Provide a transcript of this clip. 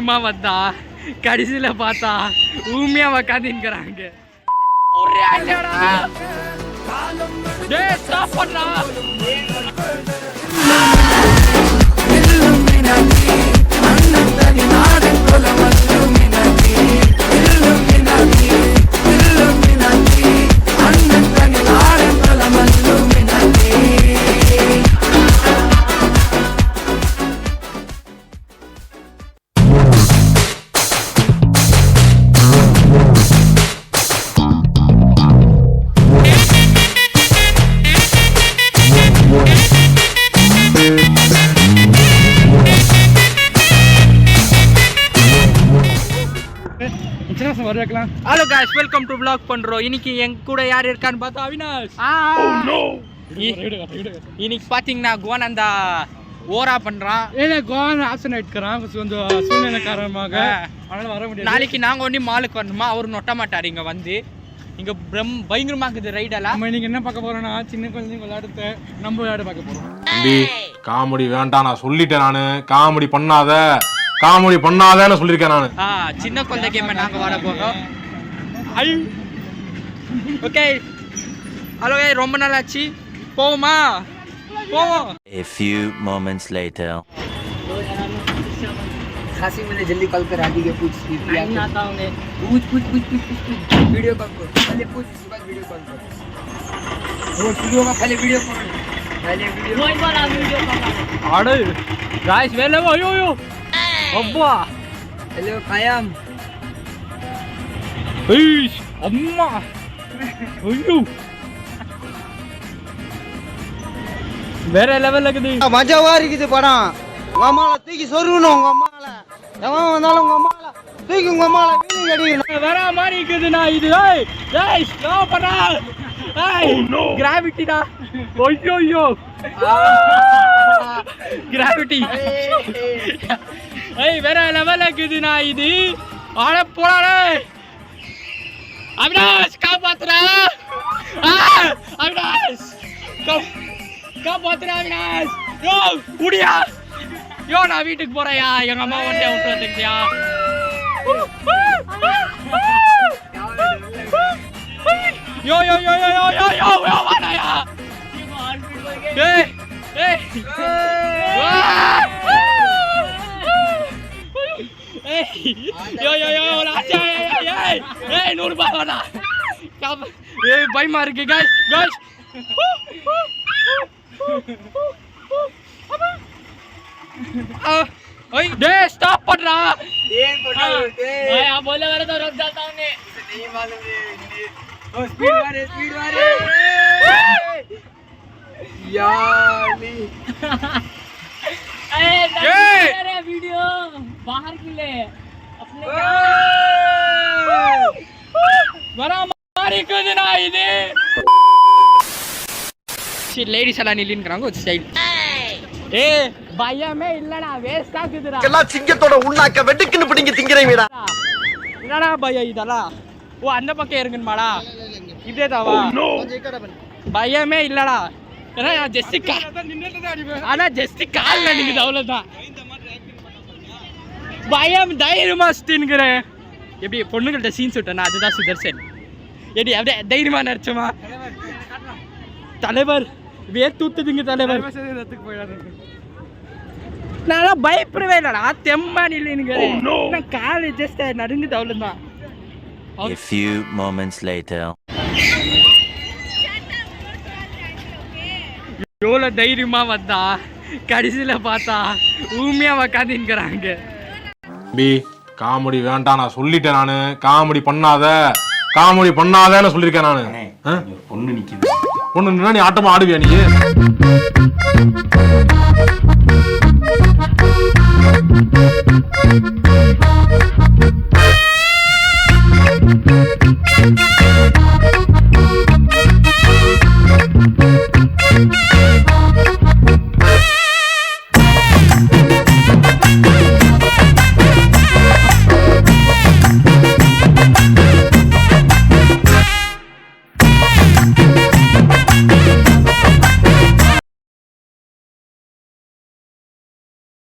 தைரியமா வந்தா கடைசியில பார்த்தா ஊமையா உக்காந்துக்கிறாங்க. ஒரே அடிடா டேய் ஸ்டாப் பண்ணா. Hello guys welcome to vlog பண்றோம். இன்னைக்கு என் கூட யார் இருக்கான்னு பார்த்தா அவினாஷ். இன்னைக்கு பாத்தீங்கன்னா கோவன் ஓரா பண்றான். கோவன் ஆப்ஷன் எடுக்கிறான் கொஞ்சம் சூழ்நிலை காரணமாக, அதனால வர முடியாது. நாளைக்கு நாங்க ஒண்ணி மாலுக்கு வரணுமா, அவரு நொட்ட மாட்டாரு. இங்க வந்து இங்க பயங்கரமா இருக்குது ரைடெல்லாம். நம்ம இன்னைக்கு என்ன பார்க்க போறோம்னா சின்ன குழந்தைங்க விளையாடுறது நம்ம விளையாட பார்க்க போறோம். காமெடி வேண்டாம் நான் சொல்லிட்டேன். நானு காமெடி பண்ணாதேன்னு சொல்லியிருக்கேன் நானு. சின்ன குழந்தை கேம் நாங்க வர போறோம். ஓகே ஹலோ ரொம்ப நாள் ஆச்சு, போவோமா? போவோம். A few moments later. खासी मैंने जल्दी कॉल करा दी के पूछ नहीं आता हूं मैं। पूछ वीडियो कॉल कर पहले, पूछ उसके बाद वीडियो कॉल कर। वो शुरू होगा पहले वीडियो कॉल, वही वाला वीडियो कॉल। अरे गाइस वेले यो अब्बा हेलो कायम ईश अम्मा ஐயோ வேற லெவல்ல இருக்குது. மஜாவா இருக்குது படம். உங்க அம்மால தூக்கி சொருகணும். உங்க அம்மால எவன் வந்தாலும் உங்க அம்மால தூக்கி உங்க அம்மால வீணி அடிக்கணும். வேற மாதிரி இருக்குதுண்ணா இது. ஏய் ஸ்லோ பண்ணா. ஏய் கிராவிட்டிடா. ஐயோ கிராவிட்டி. ஏய் வேற லெவல்ல இருக்குதுண்ணா இது. ஆட போறானே அவினாஷ் காப்பாத்துறா. அவினாஷ் காப்பாத்துறா அவினாஷ். யோ குடியா. யோ நான் வீட்டுக்கு போறேயா, எங்க அம்மா ஒன்றையா விட்டு வந்துக்கியா. யோ யோ யோ யோ யோ யோ யோ யோ வாடாயா. ஏய் ஏய் யோ யோ யோ ராஜா. ஏய் ஏய் 100 ரூபாய் வாடா. ஏய் பயமா இருக்கு गाइस गाइस. ओए डे स्टॉप पड़ रहा ये फोटो भाई आप बोले मेरे तो रुक जाता हूं मैं. नहीं मालूम है. ओ स्पीड मारे यानी अरे वीडियो बाहर के लिए अपने बड़ा मारी को देना இது சி லேடிஸ் எல்லாம் நில்லுங்கறாங்க ஒரு ஸ்டைல். ஏய் பயமே இல்லடா, வேஸ்ட் ஆகுதுடா. எல்லாம் சிங்கத்தோட உண்ணாக்க வெட்டுக்குன்னு பிடிங்க திங்கறீங்கடா. என்னடா பயம் இதெல்லாம்? ஓ அந்த பக்கம் இருங்கமாடா. இதேதாவா? பயமே இல்லடா. ஏன்னா ஜெஸ்டிகா ஆனா ஜெஸ்டிகா கால்ல நிக்குது அவ்வளவுதான். பயம் தைரியமா ஸ்டின்ங்கறேன். எப்படி பொண்ணுங்கள்ட்ட சீன் சுட்டனா அதுதான் சுதர்சன். ஏடி அப்படியே தைரியமா நடிச்சமா தலைவர் வேத்தூத்துதுங்க தலைவர். நான் பயப்படவே இல்லடா, தெம்மா நில்லுங்கறேன். நான் கால் ஜஸ்ட் நடுங்குது அவ்வளவுதான். A few moments later. எவ்வளோ தைரியமா வந்தா கடைசியில பார்த்தா ஊமையா உக்காந்துக்கிறாங்க. காமெடி வேண்டாம் நான் சொல்லிட்டேன். நானு காமெடி பண்ணாதேன்னு சொல்லியிருக்கேன் நானு. பொண்ணு நிக்குது. பொண்ணு நின்னா நீ ஆட்டமா ஆடுவியா நீ?